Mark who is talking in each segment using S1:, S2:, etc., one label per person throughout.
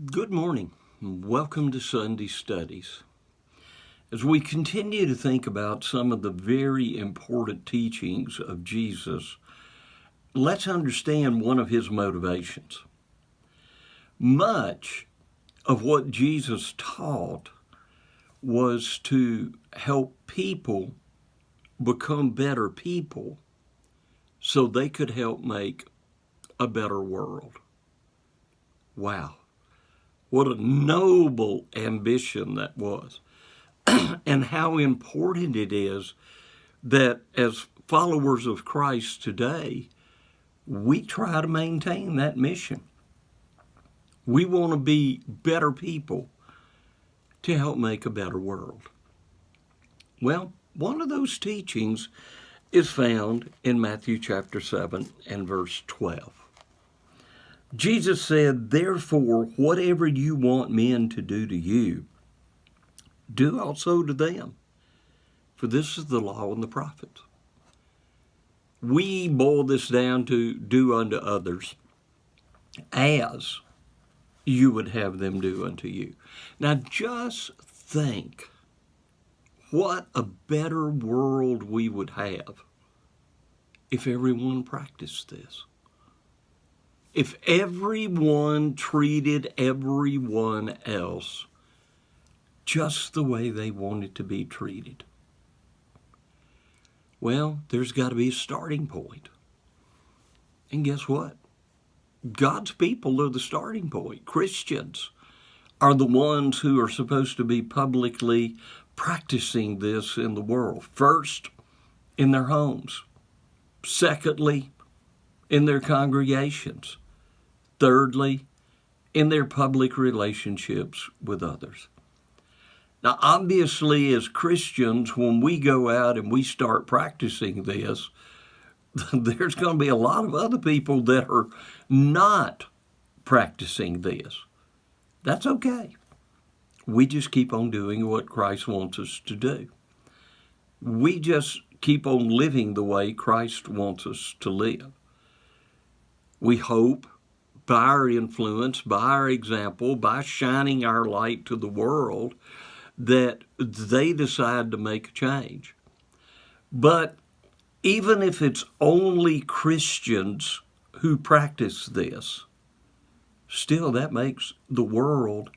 S1: Good morning. Welcome to Sunday Studies. As we continue to think about some of the very important teachings of Jesus, let's understand one of his motivations. Much of what Jesus taught was to help people become better people so they could help make a better world. Wow. What a noble ambition that was. And how important it is that as followers of Christ today, we try to maintain that mission. We want to be better people to help make a better world. Well, one of those teachings is found in Matthew chapter 7 and verse 12. Jesus said, "Therefore, whatever you want men to do to you, do also to them. For this is the law and the prophets." We boil this down to do unto others as you would have them do unto you. Now just think what a better world we would have if everyone practiced this. If everyone treated everyone else just the way they wanted to be treated. Well, there's got to be a starting point. And guess what? God's people are the starting point. Christians are the ones who are supposed to be publicly practicing this in the world. First, in their homes. Secondly, in their congregations. Thirdly, in their public relationships with others. Now, obviously, as Christians, when we go out and we start practicing this, there's going to be a lot of other people that are not practicing this. That's okay. We just keep on doing what Christ wants us to do. We just keep on living the way Christ wants us to live. We hope by our influence, by our example, by shining our light to the world, that they decide to make a change. But even if it's only Christians who practice this, still that makes the world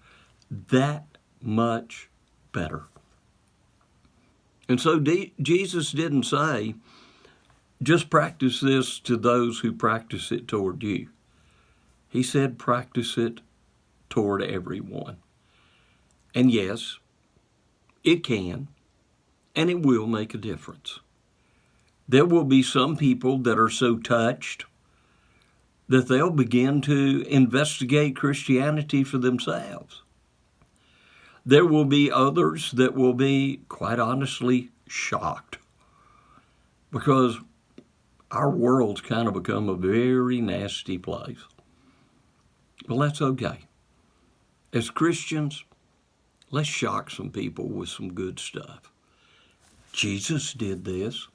S1: that much better. And so Jesus didn't say, just practice this to those who practice it toward you. He said, practice it toward everyone. And yes, it can, and it will make a difference. There will be some people that are so touched that they'll begin to investigate Christianity for themselves. There will be others that will be, quite honestly, shocked because our world's kind of become a very nasty place. Well, that's okay. As Christians, let's shock some people with some good stuff. Jesus did this.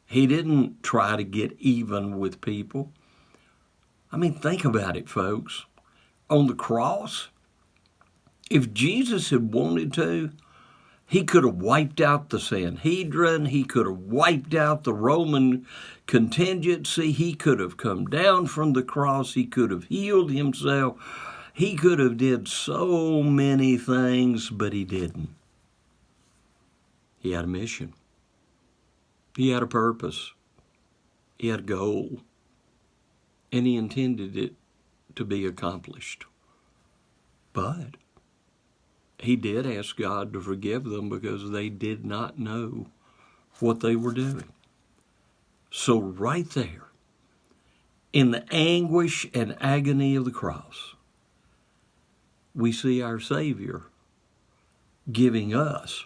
S1: He didn't try to get even with people. I mean, think about it, folks. On the cross, if Jesus had wanted to, he could have wiped out the Sanhedrin. He could have wiped out the Roman contingency. He could have come down from the cross. He could have healed himself. He could have did so many things, but he didn't. He had a mission. He had a purpose. He had a goal. And he intended it to be accomplished. But he did ask God to forgive them because they did not know what they were doing. So right there, in the anguish and agony of the cross, we see our Savior giving us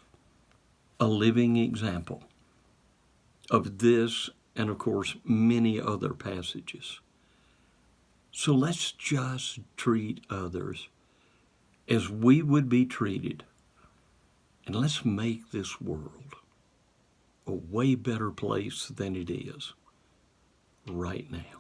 S1: a living example of this and, of course, many other passages. So let's just treat others as we would be treated, and let's make this world a way better place than it is right now.